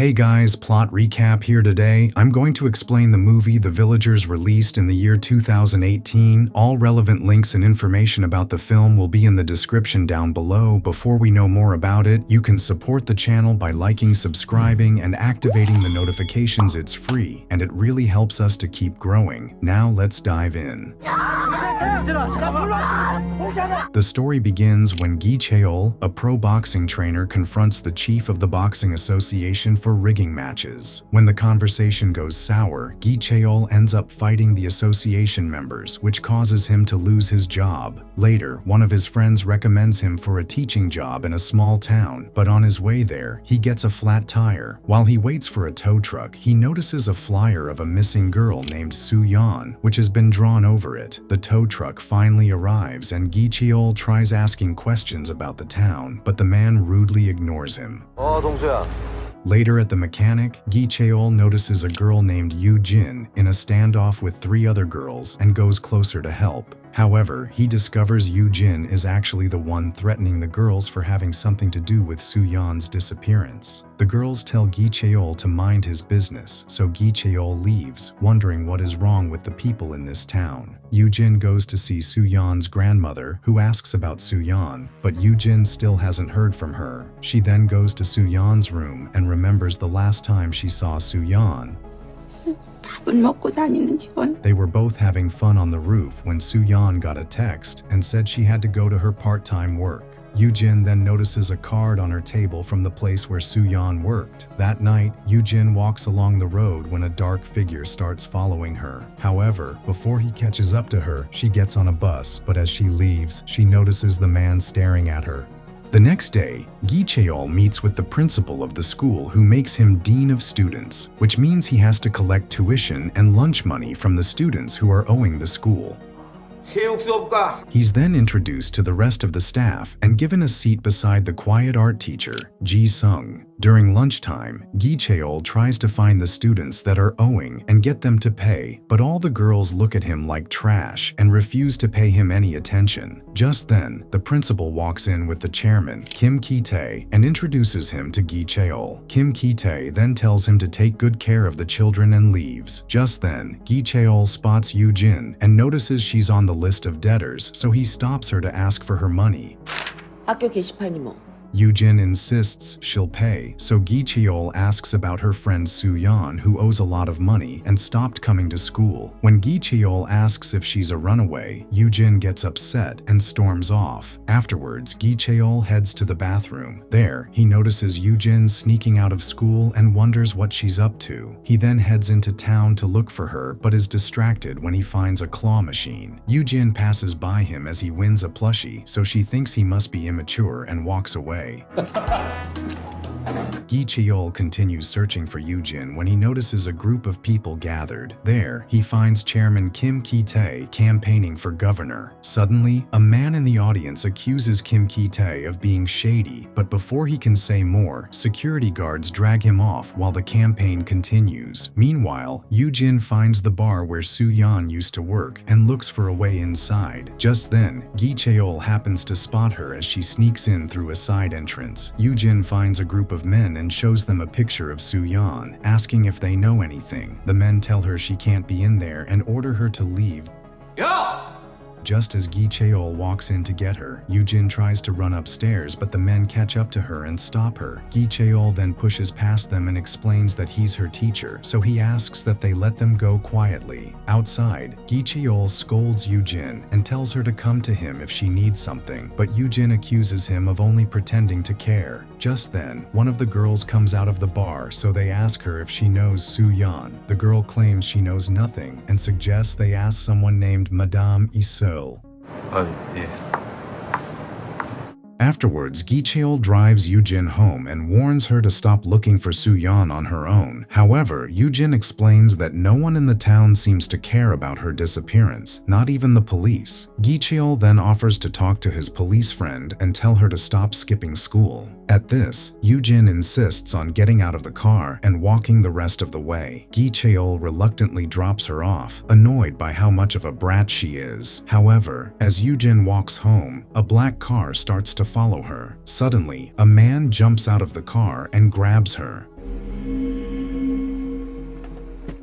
Hey guys, plot recap here today. I'm going to explain the movie The Villagers released in the year 2018. All relevant links and information about the film will be in the description down below. Before we know more about it, you can support the channel by liking, subscribing, and activating the notifications. It's free, and it really helps us to keep growing. Now let's dive in. The story begins when Gi Cheol, a pro boxing trainer, confronts the chief of the boxing association for rigging matches. When the conversation goes sour, Gi Cheol ends up fighting the association members, which causes him to lose his job. Later, one of his friends recommends him for a teaching job in a small town, but on his way there, he gets a flat tire. While he waits for a tow truck, he notices a flyer of a missing girl named Soo-yeon, which has been drawn over it. The tow truck finally arrives and Gi Cheol tries asking questions about the town, but the man rudely ignores him. Dong-seok. Later at the mechanic, Gi Cheol notices a girl named Yoo Jin in a standoff with 3 other girls and goes closer to help. However, he discovers Yoo Jin is actually the one threatening the girls for having something to do with Soo-yeon's disappearance. The girls tell Gi Cheol to mind his business, so Gi Cheol leaves, wondering what is wrong with the people in this town. Yoo Jin goes to see Soo-yeon's grandmother, who asks about Soo-yeon, but Yoo Jin still hasn't heard from her. She then goes to Soo-yeon's room and remembers the last time she saw Soo-yeon. They were both having fun on the roof when Soo-yeon got a text and said she had to go to her part-time work. Yoo Jin then notices a card on her table from the place where Soo-yeon worked. That night, Yoo Jin walks along the road when a dark figure starts following her. However, before he catches up to her, she gets on a bus, but as she leaves, she notices the man staring at her. The next day, Gi Cheol meets with the principal of the school, who makes him dean of students, which means he has to collect tuition and lunch money from the students who are owing the school. He's then introduced to the rest of the staff and given a seat beside the quiet art teacher, Ji-sung. During lunchtime, Gi Cheol tries to find the students that are owing and get them to pay, but all the girls look at him like trash and refuse to pay him any attention. Just then, the principal walks in with the chairman, Kim Ki-tae, and introduces him to Gi Cheol. Kim Ki-tae then tells him to take good care of the children and leaves. Just then, Gi Cheol spots Yoo Jin and notices she's on the list of debtors, so he stops her to ask for her money. 학교 게시판이 뭐? Yoo Jin insists she'll pay, so Gi Cheol asks about her friend Soo-yeon, who owes a lot of money and stopped coming to school. When Gi Cheol asks if she's a runaway, Yoo Jin gets upset and storms off. Afterwards, Gi Cheol heads to the bathroom. There, he notices Yoo Jin sneaking out of school and wonders what she's up to. He then heads into town to look for her, but is distracted when he finds a claw machine. Yoo Jin passes by him as he wins a plushie, so she thinks he must be immature and walks away. Gi Cheol continues searching for Yoo Jin when he notices a group of people gathered. There, he finds Chairman Kim Ki-tae campaigning for governor. Suddenly, a man in the audience accuses Kim Ki-tae of being shady, but before he can say more, security guards drag him off while the campaign continues. Meanwhile, Yoo Jin finds the bar where Soo-yeon used to work and looks for a way inside. Just then, Gi Cheol happens to spot her as she sneaks in through a side entrance. Yoo Jin finds a group of men and shows them a picture of Soo-yeon, asking if they know anything. The men tell her she can't be in there and order her to leave. Just as Gi Cheol walks in to get her, Yoo Jin tries to run upstairs, but the men catch up to her and stop her. Gi Cheol then pushes past them and explains that he's her teacher, so he asks that they let them go quietly. Outside, Gi Cheol scolds Yoo Jin and tells her to come to him if she needs something, but Yoo Jin accuses him of only pretending to care. Just then, one of the girls comes out of the bar, so they ask her if she knows Soo-yeon. The girl claims she knows nothing and suggests they ask someone named Madame Iseul. 예. Afterwards, Gi Cheol drives Yoo Jin home and warns her to stop looking for Soo-yeon on her own. However, Yoo Jin explains that no one in the town seems to care about her disappearance, not even the police. Gi Cheol then offers to talk to his police friend and tell her to stop skipping school. At this, Yoo Jin insists on getting out of the car and walking the rest of the way. Gi Cheol reluctantly drops her off, annoyed by how much of a brat she is. However, as Yoo Jin walks home, a black car starts to follow her. Suddenly, a man jumps out of the car and grabs her.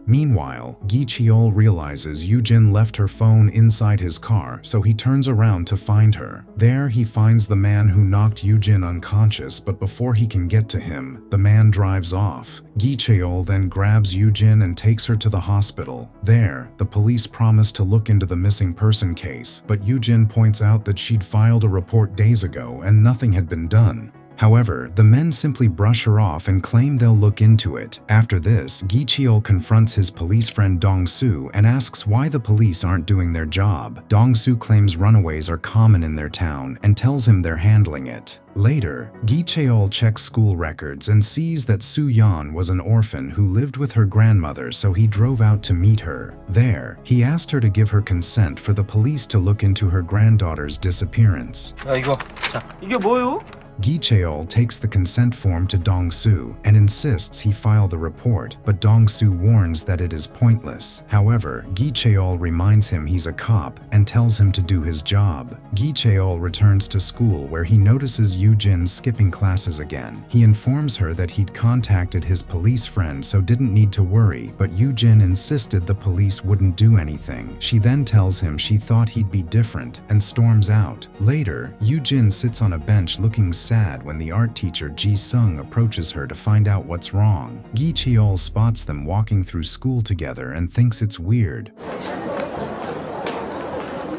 Meanwhile, Gi Cheol realizes Yoo-jin left her phone inside his car, so he turns around to find her. There, he finds the man who knocked Yoo-jin unconscious, but before he can get to him, the man drives off. Gi Cheol then grabs Yoo-jin and takes her to the hospital. There, the police promise to look into the missing person case, but Yoo-jin points out that she'd filed a report days ago and nothing had been done. However, the men simply brush her off and claim they'll look into it. After this, Gi Cheol confronts his police friend Dong-seok and asks why the police aren't doing their job. Dong-seok claims runaways are common in their town and tells him they're handling it. Later, Gi Cheol checks school records and sees that Soo-yeon was an orphan who lived with her grandmother, so he drove out to meet her. There, he asked her to give her consent for the police to look into her granddaughter's disappearance. 야, 이게 뭐요? Gi Cheol takes the consent form to Dong-seok and insists he file the report, but Dong-seok warns that it is pointless. However, Gi Cheol reminds him he's a cop and tells him to do his job. Gi Cheol returns to school where he notices Yoo-jin skipping classes again. He informs her that he'd contacted his police friend so didn't need to worry, but Yoo-jin insisted the police wouldn't do anything. She then tells him she thought he'd be different and storms out. Later, Yoo-jin sits on a bench looking sad when the art teacher Ji-sung approaches her to find out what's wrong. Gi Cheol spots them walking through school together and thinks it's weird.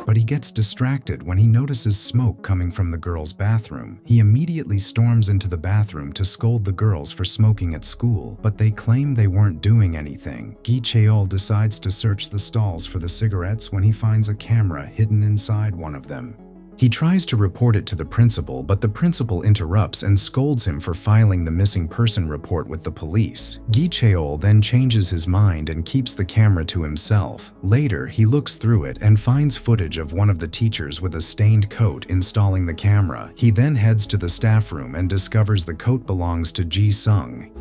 But he gets distracted when he notices smoke coming from the girls' bathroom. He immediately storms into the bathroom to scold the girls for smoking at school, but they claim they weren't doing anything. Gi Cheol decides to search the stalls for the cigarettes when he finds a camera hidden inside one of them. He tries to report it to the principal, but the principal interrupts and scolds him for filing the missing person report with the police. Gi Cheol then changes his mind and keeps the camera to himself. Later, he looks through it and finds footage of one of the teachers with a stained coat installing the camera. He then heads to the staff room and discovers the coat belongs to Ji-sung.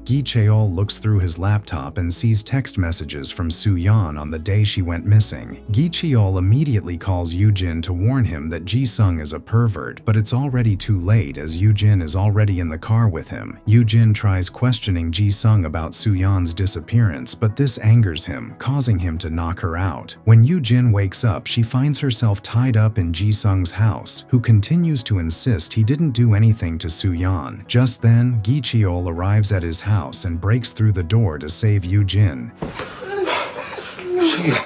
Gi Cheol looks through his laptop and sees text messages from Soo-yeon on the day she went missing. Gi Cheol immediately calls Yoo-jin to warn him that Ji-sung is a pervert, but it's already too late as Yoo-jin is already in the car with him. Yoo-jin tries questioning Ji-sung about Soo-yeon's disappearance, but this angers him, causing him to knock her out. When Yoo-jin wakes up, she finds herself tied up in Ji-sung's house, who continues to insist he didn't do anything to Soo-yeon. Just then, Gi Cheol arrives at his house and breaks through the door to save Yoo-jin.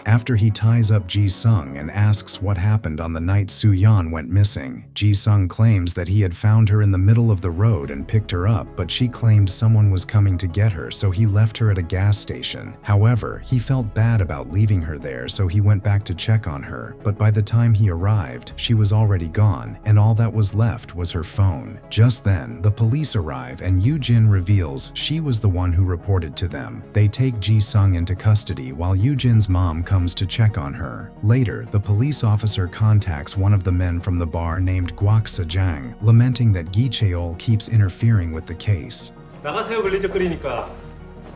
After he ties up Ji-sung and asks what happened on the night Soo-yeon went missing, Ji-sung claims that he had found her in the middle of the road and picked her up, but she claimed someone was coming to get her, so he left her at a gas station. However, he felt bad about leaving her there, so he went back to check on her, but by the time he arrived, she was already gone, and all that was left was her phone. Just then, the police arrive and Yoo-jin reveals she was the one who reported to them. They take Ji-sung into custody while Yoo-jin's mom comes to check on her. Later, the police officer contacts one of the men from the bar named Kwak Sejang, lamenting that Gi Cheol keeps interfering with the case. 나가세요 걸리적거리니까.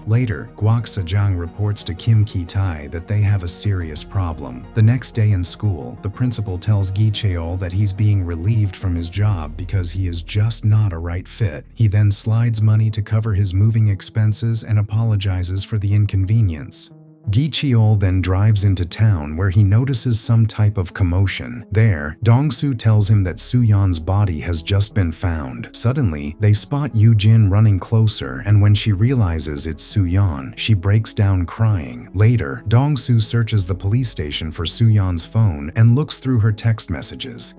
Later, Kwak Sejang reports to Kim Ki-tae that they have a serious problem. The next day in school, the principal tells Gi Cheol that he's being relieved from his job because he is just not a right fit. He then slides money to cover his moving expenses and apologizes for the inconvenience. Gi Cheol then drives into town where he notices some type of commotion. There, Dong-seok tells him that Soo-yeon's body has just been found. Suddenly, they spot Yoo-jin running closer, and when she realizes it's Soo-yeon, she breaks down crying. Later, Dong-seok searches the police station for Soo-yeon's phone and looks through her text messages.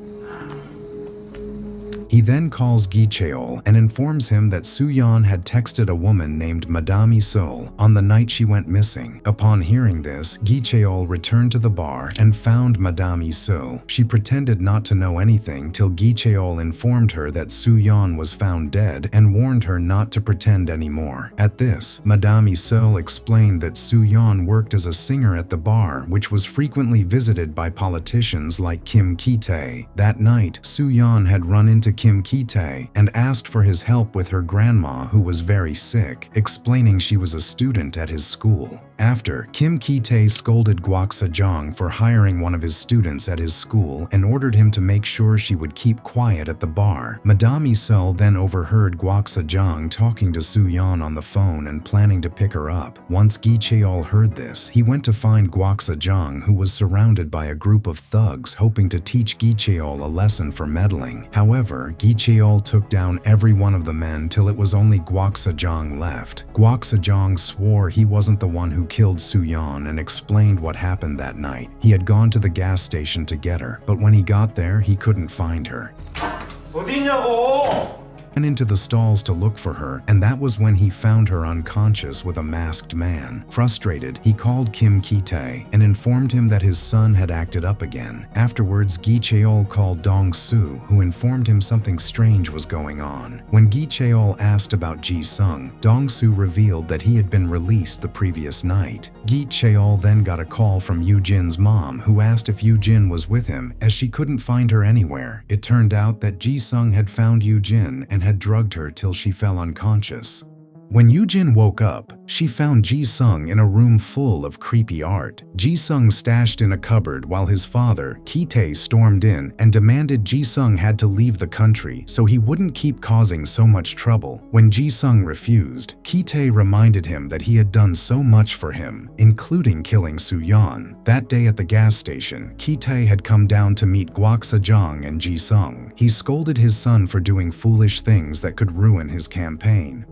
He then calls Gi Cheol and informs him that Soo-yeon had texted a woman named Madame Sol on the night she went missing. Upon hearing this, Gi Cheol returned to the bar and found Madame Sol. She pretended not to know anything till Gi Cheol informed her that Soo-yeon was found dead and warned her not to pretend anymore. At this, Madame Sol explained that Soo-yeon worked as a singer at the bar, which was frequently visited by politicians like Kim Ki-tae. That night, Soo-yeon had run into Kim Ki-tae and asked for his help with her grandma who was very sick, explaining she was a student at his school. After, Kim Ki-tae scolded Kwak Se-jong for hiring one of his students at his school and ordered him to make sure she would keep quiet at the bar. Madame Isol then overheard Kwak Se-jong talking to Soo-yeon on the phone and planning to pick her up. Once Gi Cheol heard this, he went to find Kwak Se-jong, who was surrounded by a group of thugs hoping to teach Gi Cheol a lesson for meddling. However, Gi Cheol took down every one of the men till it was only Kwak Se-jong left. Kwak Se-jong swore he wasn't the one who killed Soo-yeon and explained what happened that night. He had gone to the gas station to get her, but when he got there, he couldn't find her. 어디 있냐고! And into the stalls to look for her, and that was when he found her unconscious with a masked man. Frustrated, he called Kim Ki-tae and informed him that his son had acted up again. Afterwards, Gi Cheol called Dong-seok, who informed him something strange was going on. When Gi Cheol asked about Ji-sung, Dong-seok revealed that he had been released the previous night. Gi Cheol then got a call from Yoo-jin's mom, who asked if Yoo-jin was with him, as she couldn't find her anywhere. It turned out that Ji-sung had found Yoo-jin and had drugged her till she fell unconscious. When Yoo-jin woke up, she found Ji-sung in a room full of creepy art. Ji-sung stashed in a cupboard while his father, Ki-tae, stormed in and demanded Ji-sung had to leave the country so he wouldn't keep causing so much trouble. When Ji-sung refused, Ki-tae reminded him that he had done so much for him, including killing Soo-yeon. That day at the gas station, Ki-tae had come down to meet Kwak Se-jong and Ji-sung. He scolded his son for doing foolish things that could ruin his campaign.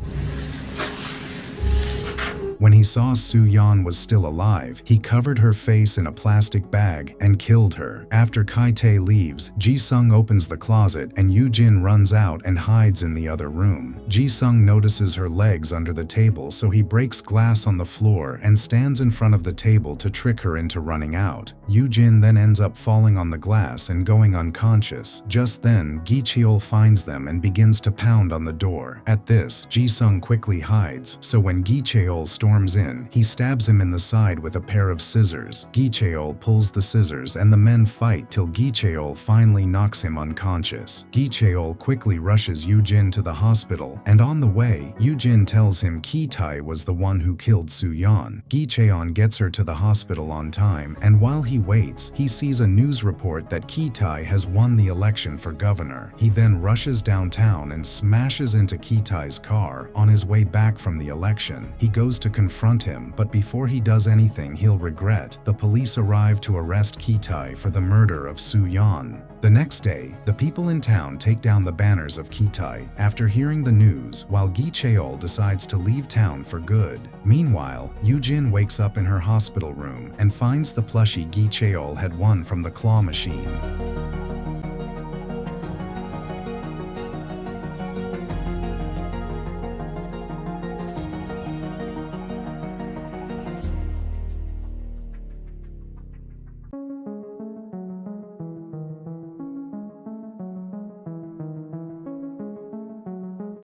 When he saw Soo-yeon was still alive, he covered her face in a plastic bag and killed her. After Ki-tae leaves, Ji-sung opens the closet and Yoo-jin runs out and hides in the other room. Ji-sung notices her legs under the table, so he breaks glass on the floor and stands in front of the table to trick her into running out. Yoo-jin then ends up falling on the glass and going unconscious. Just then, Gi Cheol finds them and begins to pound on the door. At this, Ji-sung quickly hides, so when Gi Cheol storms in, he stabs him in the side with a pair of scissors. Gi Cheol pulls the scissors and the men fight till Gi Cheol finally knocks him unconscious. Gi Cheol quickly rushes Yoo-jin to the hospital, and on the way, Yoo-jin tells him Ki-tae was the one who killed Soo-yeon. Gi Cheon gets her to the hospital on time, and while he waits, he sees a news report that Ki-tae has won the election for governor. He then rushes downtown and smashes into Ki-tae's car on his way back from the election. He goes to confront him, but before he does anything he'll regret. The police arrive to arrest Ki-tae for the murder of Soo-yeon. The next day, the people in town take down the banners of Ki-tae after hearing the news, while Gi Cheol decides to leave town for good. Meanwhile, Yoo-jin wakes up in her hospital room and finds the plushie Gi Cheol had won from the claw machine.